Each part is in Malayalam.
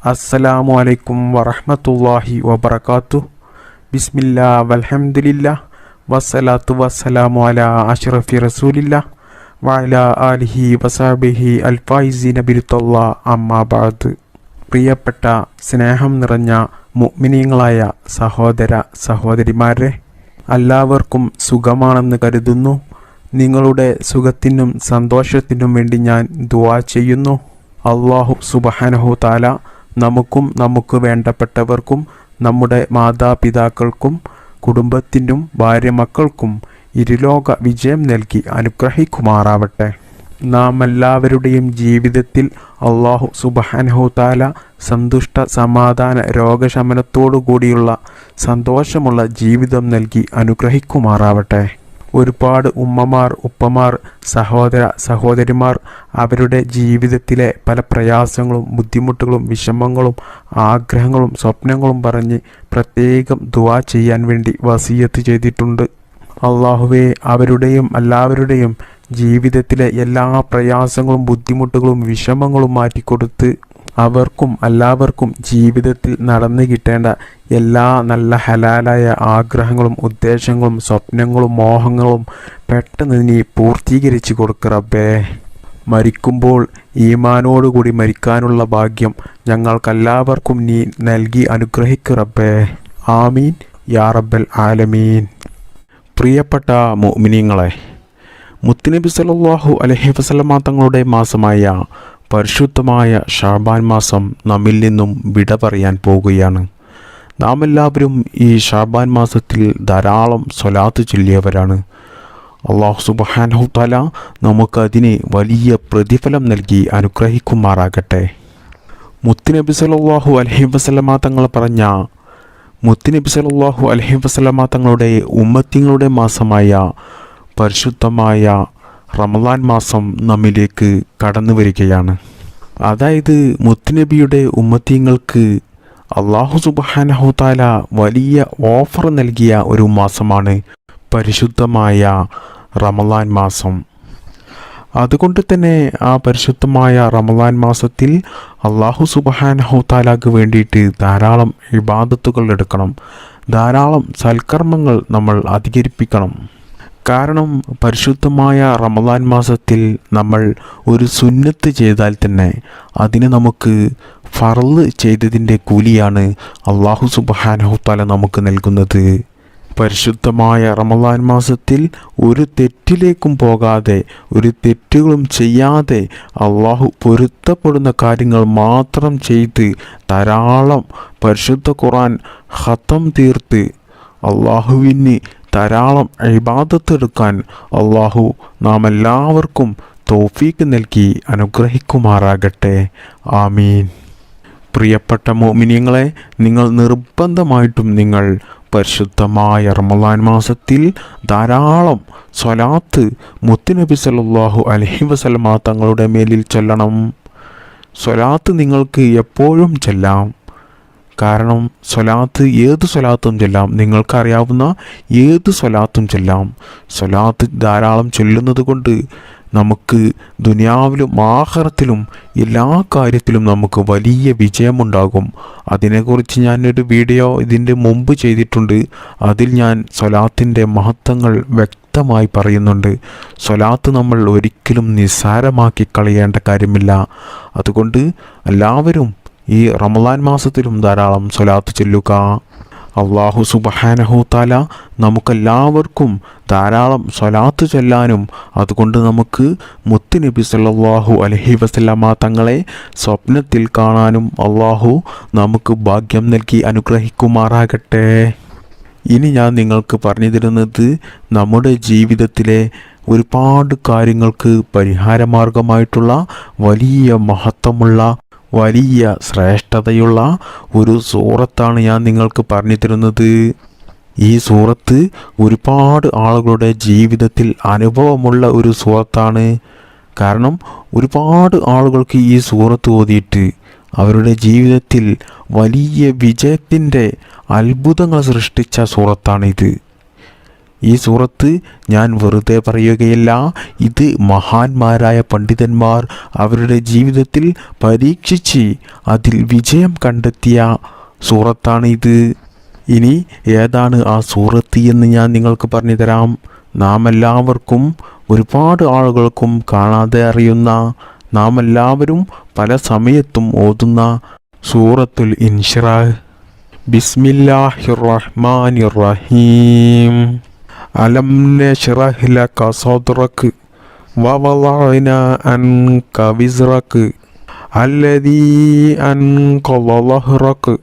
അസ്സലാമു അലൈക്കും വറഹ്മത്തുള്ളാഹി വബറകാതുഹു. ബിസ്മില്ലാ വൽഹംദുലില്ലാ വസ്സലാത്തു വസ്സലാമു അലാ അഷ്റഫി റസൂലില്ലാ വഅലാ ആലിഹി വസഹ്ബിഹി അൽഫായിസീന ബിറുത്തല്ലാ അമ്മാ ബഅദ്. പ്രിയപ്പെട്ട സ്നേഹം നിറഞ്ഞ മുഅ്മിനീങ്ങളായ സഹോദര സഹോദരിമാരെ, എല്ലാവർക്കും സുഖമാണെന്ന് കരുതുന്നു. നിങ്ങളുടെ സുഖത്തിനും സന്തോഷത്തിനും വേണ്ടി ഞാൻ ദുആ ചെയ്യുന്നു. അല്ലാഹു സുബ്ഹാനഹു തആല നമുക്കും നമുക്ക് വേണ്ടപ്പെട്ടവർക്കും നമ്മുടെ മാതാപിതാക്കൾക്കും കുടുംബത്തിനും ഭാര്യ മക്കൾക്കും ഇരുലോക വിജയം നൽകി അനുഗ്രഹിക്കുമാറാവട്ടെ. നാം എല്ലാവരുടെയും ജീവിതത്തിൽ അല്ലാഹു സുബ്ഹാനഹു തആല സന്തുഷ്ട സമാധാന രോഗശമനത്തോടു കൂടിയുള്ള സന്തോഷമുള്ള ജീവിതം നൽകി അനുഗ്രഹിക്കുമാറാവട്ടെ. ഒരുപാട് ഉമ്മമാർ, ഉപ്പമാർ, സഹോദര സഹോദരിമാർ അവരുടെ ജീവിതത്തിലെ പല പ്രയാസങ്ങളും ബുദ്ധിമുട്ടുകളും വിഷമങ്ങളും ആഗ്രഹങ്ങളും സ്വപ്നങ്ങളും പറഞ്ഞ് പ്രത്യേകം ദുആ ചെയ്യാൻ വേണ്ടി വസിയത്ത് ചെയ്തിട്ടുണ്ട്. അല്ലാഹുവേ, അവരുടെയും എല്ലാവരുടെയും ജീവിതത്തിലെ എല്ലാ പ്രയാസങ്ങളും ബുദ്ധിമുട്ടുകളും വിഷമങ്ങളും മാറ്റിക്കൊടുത്ത് അവർക്കും എല്ലാവർക്കും ജീവിതത്തിൽ നടന്നു കിട്ടേണ്ട എല്ലാ നല്ല ഹലാലായ ആഗ്രഹങ്ങളും ഉദ്ദേശങ്ങളും സ്വപ്നങ്ങളും മോഹങ്ങളും പെട്ടെന്ന് നീ പൂർത്തീകരിച്ചു കൊടുക്ക് റബ്ബേ. മരിക്കുമ്പോൾ ഈമാനോടുകൂടി മരിക്കാനുള്ള ഭാഗ്യം ഞങ്ങൾക്കെല്ലാവർക്കും നീ നൽകി അനുഗ്രഹിക്ക് റബ്ബേ. ആമീൻ യാ റബ്ബൽ ആലമീൻ. പ്രിയപ്പെട്ട മുഅ്മിനീങ്ങളെ, മുത്തുനബി സല്ലല്ലാഹു അലൈഹി വസല്ലമ തങ്ങളുടെ മാസമായ പരിശുദ്ധമായ ശഅബാൻ മാസം നമ്മിൽ നിന്നും വിട പറയാൻ പോകുകയാണ്. നാം എല്ലാവരും ഈ ശഅബാൻ മാസത്തിൽ ധാരാളം സ്വലാത്ത് ചൊല്ലിയവരാണ്. അല്ലാഹു സുബ്ഹാനഹു തആല നമുക്കതിന് വലിയ പ്രതിഫലം നൽകി അനുഗ്രഹിക്കുമാറാകട്ടെ. മുത്തുനബി സല്ലല്ലാഹു അലൈഹി വസല്ലമ തങ്ങൾ പറഞ്ഞ മുത്തുനബി സല്ലല്ലാഹു അലൈഹി വസല്ലമ തങ്ങളുടെ ഉമ്മത്തിങ്ങളുടെ മാസമായ പരിശുദ്ധമായ റമളാൻ മാസം നമ്മിലേക്ക് കടന്നു വരികയാണ്. അതായത് മുത്തുനബിയുടെ ഉമ്മത്തിങ്ങൾക്ക് അല്ലാഹു സുബ്ഹാനഹു തആല വലിയ ഓഫർ നൽകിയ ഒരു മാസമാണ് പരിശുദ്ധമായ റമളാൻ മാസം. അതുകൊണ്ട് തന്നെ ആ പരിശുദ്ധമായ റമളാൻ മാസത്തിൽ അല്ലാഹു സുബ്ഹാനഹു തആലക്ക് വേണ്ടിയിട്ട് ധാരാളം ഇബാദത്തുകൾ എടുക്കണം, ധാരാളം സൽക്കർമ്മങ്ങൾ നമ്മൾ അധികരിപ്പിക്കണം. കാരണം പരിശുദ്ധമായ റമളാൻ മാസത്തിൽ നമ്മൾ ഒരു സുന്നത്ത് ചെയ്താൽ തന്നെ അതിന് നമുക്ക് ഫർള് ചെയ്തതിൻ്റെ കൂലിയാണ് അല്ലാഹു സുബ്ഹാനഹു തആല നമുക്ക് നൽകുന്നത്. പരിശുദ്ധമായ റമളാൻ മാസത്തിൽ ഒരു തെറ്റിലേക്കും പോകാതെ ഒരു തെറ്റുകളും ചെയ്യാതെ അല്ലാഹു പൊരുത്തപ്പെടുന്ന കാര്യങ്ങൾ മാത്രം ചെയ്ത് ധാരാളം പരിശുദ്ധ ഖുർആൻ ഖത്തം തീർത്ത് അല്ലാഹുവിന് ധാരാളം ഇബാദത്ത് എടുക്കാൻ അല്ലാഹു നാം എല്ലാവർക്കും തൗഫീക്ക് നൽകി അനുഗ്രഹിക്കുമാറാകട്ടെ. ആമീൻ. പ്രിയപ്പെട്ട മുഅ്മിനീങ്ങളെ, നിങ്ങൾ നിർബന്ധമായിട്ടും നിങ്ങൾ പരിശുദ്ധമായ റമളാൻ മാസത്തിൽ ധാരാളം സ്വലാത്ത് മുത്തുനബി സല്ലല്ലാഹു അലൈഹി വസല്ലമ തങ്ങളുടെ മേലിൽ ചൊല്ലണം. സ്വലാത്ത് നിങ്ങൾക്ക് എപ്പോഴും ചൊല്ലാം. കാരണം സ്വലാത്ത് ഏത് സ്വലാത്തും ചൊല്ലാം, നിങ്ങൾക്കറിയാവുന്ന ഏത് സ്വലാത്തും ചൊല്ലാം. സ്വലാത്ത് ധാരാളം ചൊല്ലുന്നത് കൊണ്ട് നമുക്ക് ദുനിയാവിലും ആഖിറത്തിലും എല്ലാ കാര്യത്തിലും നമുക്ക് വലിയ വിജയമുണ്ടാകും. അതിനെക്കുറിച്ച് ഞാനൊരു വീഡിയോ ഇതിൻ്റെ മുമ്പ് ചെയ്തിട്ടുണ്ട്. അതിൽ ഞാൻ സ്വലാത്തിൻ്റെ മഹത്വങ്ങൾ വ്യക്തമായി പറയുന്നുണ്ട്. സ്വലാത്ത് നമ്മൾ ഒരിക്കലും നിസ്സാരമാക്കി കളയേണ്ട കാര്യമില്ല. അതുകൊണ്ട് എല്ലാവരും ഈ റമളാൻ മാസത്തിലും ധാരാളം സ്വലാത്ത് ചൊല്ലുക. അല്ലാഹു സുബ്ഹാനഹു തആല നമുക്കെല്ലാവർക്കും ധാരാളം സ്വലാത്ത് ചൊല്ലാനും അതുകൊണ്ട് നമുക്ക് മുത്തുനബി സല്ലല്ലാഹു അലൈഹി വസല്ലമ തങ്ങളെ സ്വപ്നത്തിൽ കാണാനും അല്ലാഹു നമുക്ക് ഭാഗ്യം നൽകി അനുഗ്രഹിക്കുമാറാകട്ടെ. ഇനി ഞാൻ നിങ്ങൾക്ക് പറഞ്ഞു തരുന്നത് നമ്മുടെ ജീവിതത്തിലെ ഒരുപാട് കാര്യങ്ങൾക്ക് പരിഹാരമാർഗമായിട്ടുള്ള വലിയ മഹത്വമുള്ള വലിയ ശ്രേഷ്ഠതയുള്ള ഒരു സൂറത്താണ് ഞാൻ നിങ്ങൾക്ക് പറഞ്ഞു തരുന്നത്. ഈ സൂറത്ത് ഒരുപാട് ആളുകളുടെ ജീവിതത്തിൽ അനുഭവമുള്ള ഒരു സൂറത്താണ്. കാരണം ഒരുപാട് ആളുകൾക്ക് ഈ സൂറത്ത് ഓതിയിട്ട് അവരുടെ ജീവിതത്തിൽ വലിയ വിജയത്തിൻ്റെ അത്ഭുതങ്ങൾ സൃഷ്ടിച്ച സൂറത്താണിത്. ഈ സൂറത്ത് ഞാൻ വെറുതെ പറയുകയല്ല, ഇത് മഹാന്മാരായ പണ്ഡിതന്മാർ അവരുടെ ജീവിതത്തിൽ പരീക്ഷിച്ച് അതിൽ വിജയം കണ്ടെത്തിയ സൂറത്താണ് ഇത്. ഇനി ഏതാണ് ആ സൂറത്ത് എന്ന് ഞാൻ നിങ്ങൾക്ക് പറഞ്ഞു തരാം. നാം എല്ലാവർക്കും, ഒരുപാട് ആളുകൾക്കും കാണാതെ അറിയുന്ന, നാം എല്ലാവരും പല സമയത്തും ഓതുന്ന സൂറത്തുൽ ഇൻഷിറാഹ്. ബിസ്മില്ലാഹിർ റഹ്മാനിർ റഹീം. അലം നശ്റഹ് ലക സദ്റക വവളഅനാ അൻക വിസ്റക അല്ലദീ അൻഖള ളഹ്റക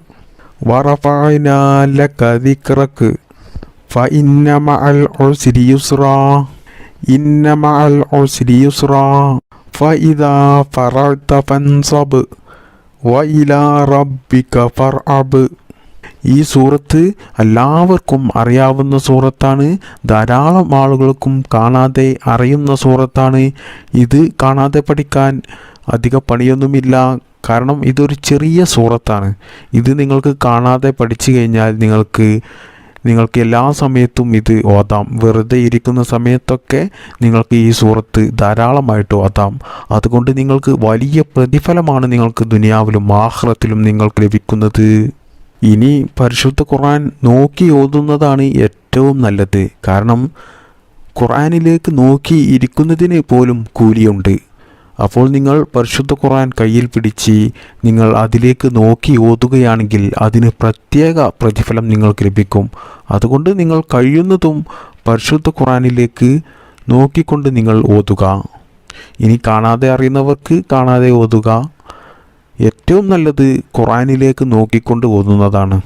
വറഫഅനാ ലക ദിക്റക ഫഇന്ന മഅൽ ഉസ്രി യുസ്റാ ഇന്ന മഅൽ ഉസ്രി യുസ്റാ ഫഇദാ ഫറഅത ഫൻസബ് വഇലാ റബ്ബിക ഫർഅബ്. ഈ സൂറത്ത് എല്ലാവർക്കും അറിയാവുന്ന സൂറത്താണ്. ധാരാളം ആളുകൾക്കും കാണാതെ അറിയുന്ന സൂറത്താണ്. ഇത് കാണാതെ പഠിക്കാൻ അധിക പണിയൊന്നുമില്ല. കാരണം ഇതൊരു ചെറിയ സൂറത്താണ്. ഇത് നിങ്ങൾക്ക് കാണാതെ പഠിച്ചു കഴിഞ്ഞാൽ നിങ്ങൾക്ക് എല്ലാ സമയത്തും ഇത് ഓതാം. വെറുതെ ഇരിക്കുന്ന സമയത്തൊക്കെ നിങ്ങൾക്ക് ഈ സൂറത്ത് ധാരാളമായിട്ട് ഓതാം. അതുകൊണ്ട് നിങ്ങൾക്ക് വലിയ പ്രതിഫലമാണ് നിങ്ങൾക്ക് ദുനിയാവിലും ആഖിറത്തിലും നിങ്ങൾക്ക് ലഭിക്കുന്നത്. ഇനി പരിശുദ്ധ ഖുർആൻ നോക്കി ഓതുന്നതാണ് ഏറ്റവും നല്ലത്. കാരണം ഖുർആനിലേക്ക് നോക്കി ഇരിക്കുന്നതിന് പോലും കൂലിയുണ്ട്. അപ്പോൾ നിങ്ങൾ പരിശുദ്ധ ഖുർആൻ കയ്യിൽ പിടിച്ച് നിങ്ങൾ അതിലേക്ക് നോക്കി ഓതുകയാണെങ്കിൽ അതിന് പ്രത്യേക പ്രതിഫലം നിങ്ങൾക്ക് ലഭിക്കും. അതുകൊണ്ട് നിങ്ങൾ കഴിയുന്നതും പരിശുദ്ധ ഖുർആനിലേക്ക് നോക്കിക്കൊണ്ട് നിങ്ങൾ ഓതുക. ഇനി കാണാതെ അറിയുന്നവർക്ക് കാണാതെ ഓതുക. ഏറ്റവും നല്ലത് ഖുർആനിലേക്ക് നോക്കിക്കൊണ്ട് ഓതുന്നതാണ്.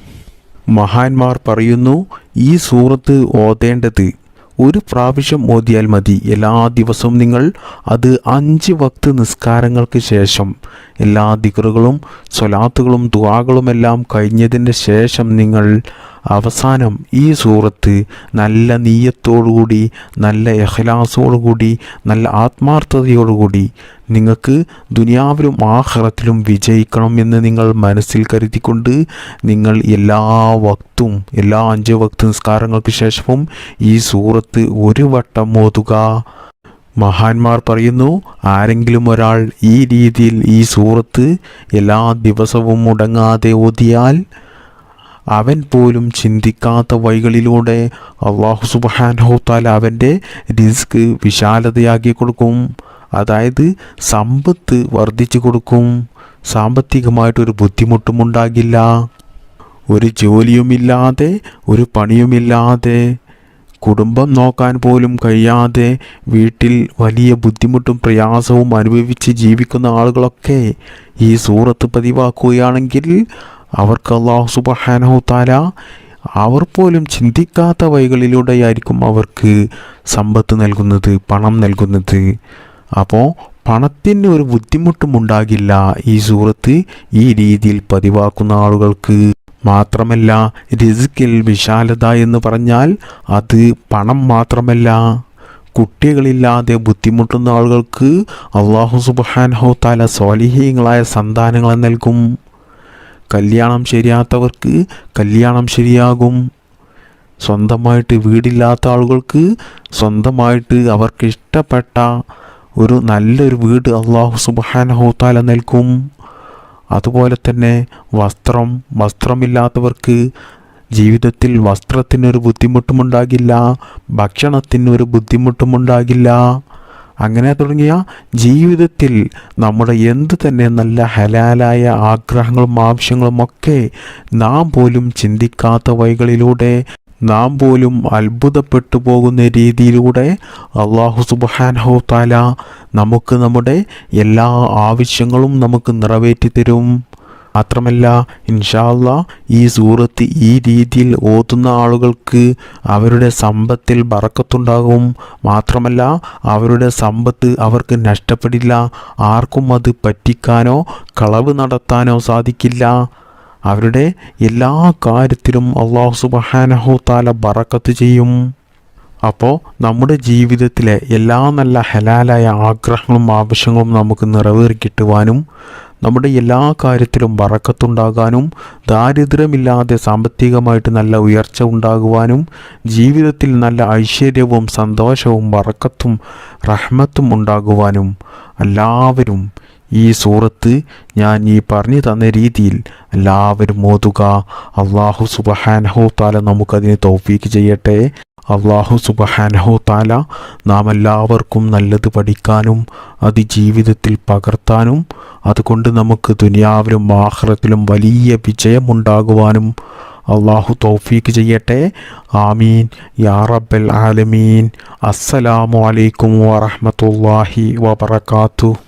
മഹാന്മാർ പറയുന്നു, ഈ സൂറത്ത് ഓതേണ്ടത് ഒരു പ്രാവശ്യം ഓതിയാൽ മതി. എല്ലാ ദിവസവും നിങ്ങൾ അത് 5 വക്ത് നിസ്കാരങ്ങൾക്ക് ശേഷം എല്ലാ ദിക്റുകളും സ്വലാത്തുകളും ദുആകളുമെല്ലാം കഴിഞ്ഞതിൻ്റെ ശേഷം നിങ്ങൾ അവസാനം ഈ സൂറത്ത് നല്ല നീയത്തോടുകൂടി, നല്ല ഇഖ്ലാസോടുകൂടി, നല്ല ആത്മാർത്ഥതയോടുകൂടി നിങ്ങൾക്ക് ദുനിയാവിലും ആഖിറത്തിലും വിജയിക്കണം എന്ന് നിങ്ങൾ മനസ്സിൽ കരുതിക്കൊണ്ട് നിങ്ങൾ എല്ലാ 5 വക്ത് നിസ്കാരങ്ങൾക്ക് ശേഷവും ഈ സൂറത്ത് ഒരു വട്ടം ഓതുക. മഹാന്മാർ പറയുന്നു, ആരെങ്കിലും ഒരാൾ ഈ രീതിയിൽ ഈ സൂറത്ത് എല്ലാ ദിവസവും മുടങ്ങാതെ ഓതിയാൽ അവൻ പോലും ചിന്തിക്കാത്ത വഴികളിലൂടെ അല്ലാഹു സുബ്ഹാനഹു തആല അവൻ്റെ റിസ്ക് വിശാലതയാക്കി കൊടുക്കും. അതായത് സമ്പത്ത് വർദ്ധിച്ചു കൊടുക്കും. സാമ്പത്തികമായിട്ടൊരു ബുദ്ധിമുട്ടും ഉണ്ടാകില്ല. ഒരു ജോലിയുമില്ലാതെ, ഒരു പണിയുമില്ലാതെ, കുടുംബം നോക്കാൻ പോലും കഴിയാതെ വീട്ടിൽ വലിയ ബുദ്ധിമുട്ടും പ്രയാസവും അനുഭവിച്ച് ജീവിക്കുന്ന ആളുകളൊക്കെ ഈ സൂറത്ത് പതിവാക്കുകയാണെങ്കിൽ അവർക്ക് അല്ലാഹു സുബ്ഹാനഹു തആല അവർ പോലും ചിന്തിക്കാത്ത വഴികളിലൂടെയായിരിക്കും അവർക്ക് സമ്പത്ത് നൽകുന്നത്, പണം നൽകുന്നത്. അപ്പോൾ പണത്തിന് ഒരു ബുദ്ധിമുട്ടും ഉണ്ടാകില്ല ഈ സൂറത്ത് ഈ രീതിയിൽ പതിവാക്കുന്ന ആളുകൾക്ക്. മാത്രമല്ല, റിസ്കിൽ വിശാലത എന്ന് പറഞ്ഞാൽ അത് പണം മാത്രമല്ല. കുട്ടികളില്ലാതെ ബുദ്ധിമുട്ടുന്ന ആളുകൾക്ക് അല്ലാഹു സുബ്ഹാനഹു തആല സ്വാലിഹീങ്ങളായ സന്താനങ്ങളെ നൽകും. കല്യാണം ശരിയാത്തവർക്ക് കല്യാണം ശരിയാകും. സ്വന്തമായിട്ട് വീടില്ലാത്ത ആളുകൾക്ക് സ്വന്തമായിട്ട് അവർക്ക് ഇഷ്ടപ്പെട്ട ഒരു നല്ലൊരു വീട് അല്ലാഹു സുബ്ഹാനഹു തആല നൽകും. അതുപോലെ തന്നെ വസ്ത്രമില്ലാത്തവർക്ക് ജീവിതത്തിൽ വസ്ത്രത്തിനൊരു ബുദ്ധിമുട്ടുമുണ്ടാകില്ല, ഭക്ഷണത്തിനൊരു ബുദ്ധിമുട്ടുമുണ്ടാകില്ല. അങ്ങനെ തുടങ്ങിയ ജീവിതത്തിൽ നമ്മുടെ എന്ത് തന്നെ നല്ല ഹലാലായ ആഗ്രഹങ്ങളും ആവശ്യങ്ങളും ഒക്കെ നാം പോലും ചിന്തിക്കാത്ത വഴികളിലൂടെ, നാം പോലും അത്ഭുതപ്പെട്ടു പോകുന്ന രീതിയിലൂടെ അല്ലാഹു സുബ്ഹാനഹു തആല നമുക്ക് നമ്മുടെ എല്ലാ ആവശ്യങ്ങളും നമുക്ക് നിറവേറ്റി തരും. മാത്രമല്ല, ഇൻഷാ അല്ലാഹ് ഈ സൂറത്ത് ഈ രീതിയിൽ ഓതുന്ന ആളുകൾക്ക് അവരുടെ സമ്പത്തിൽ ബറക്കത്തുണ്ടാകും. മാത്രമല്ല, അവരുടെ സമ്പത്ത് അവർക്ക് നഷ്ടപ്പെടില്ല. ആർക്കും അത് പറ്റിക്കാനോ കളവ് നടത്താനോ സാധിക്കില്ല. അവരുടെ എല്ലാ കാര്യത്തിലും അല്ലാഹു സുബ്ഹാനഹു തആല ബറക്കത്ത് ചെയ്യും. അപ്പോൾ നമ്മുടെ ജീവിതത്തിലെ എല്ലാ നല്ല ഹലാലായ ആഗ്രഹങ്ങളും ആവശ്യങ്ങളും നമുക്ക് നിറവേറി കിട്ടുവാനും നമ്മുടെ എല്ലാ കാര്യത്തിലും ബറക്കത്തുണ്ടാകാനും ദാരിദ്ര്യമില്ലാതെ സാമ്പത്തികമായിട്ട് നല്ല ഉയർച്ച ഉണ്ടാകുവാനും ജീവിതത്തിൽ നല്ല ഐശ്വര്യവും സന്തോഷവും ബറക്കത്തും റഹ്മത്തും ഉണ്ടാകുവാനും എല്ലാവരും ഈ സൂറത്ത് ഞാൻ ഈ പറഞ്ഞു തന്ന രീതിയിൽ എല്ലാവരും ഓതുക. അള്ളാഹു സുബ്ഹാനഹു തആല നമുക്കതിന് തൗഫീക്ക് ചെയ്യട്ടെ. അള്ളാഹു സുബ്ഹാനഹു തആല നാം എല്ലാവർക്കും നല്ലത് പഠിക്കാനും അത് ജീവിതത്തിൽ പകർത്താനും അതുകൊണ്ട് നമുക്ക് ദുനിയാവിലും ആഖിറത്തിലും വലിയ വിജയമുണ്ടാകുവാനും അള്ളാഹു തൗഫീക്ക് ചെയ്യട്ടെ. ആമീൻ യാ റബ്ബൽ ആലമീൻ. അസ്സലാമു അലൈക്കും വറഹ്മത്തുള്ളാഹി വബറകാതുഹു.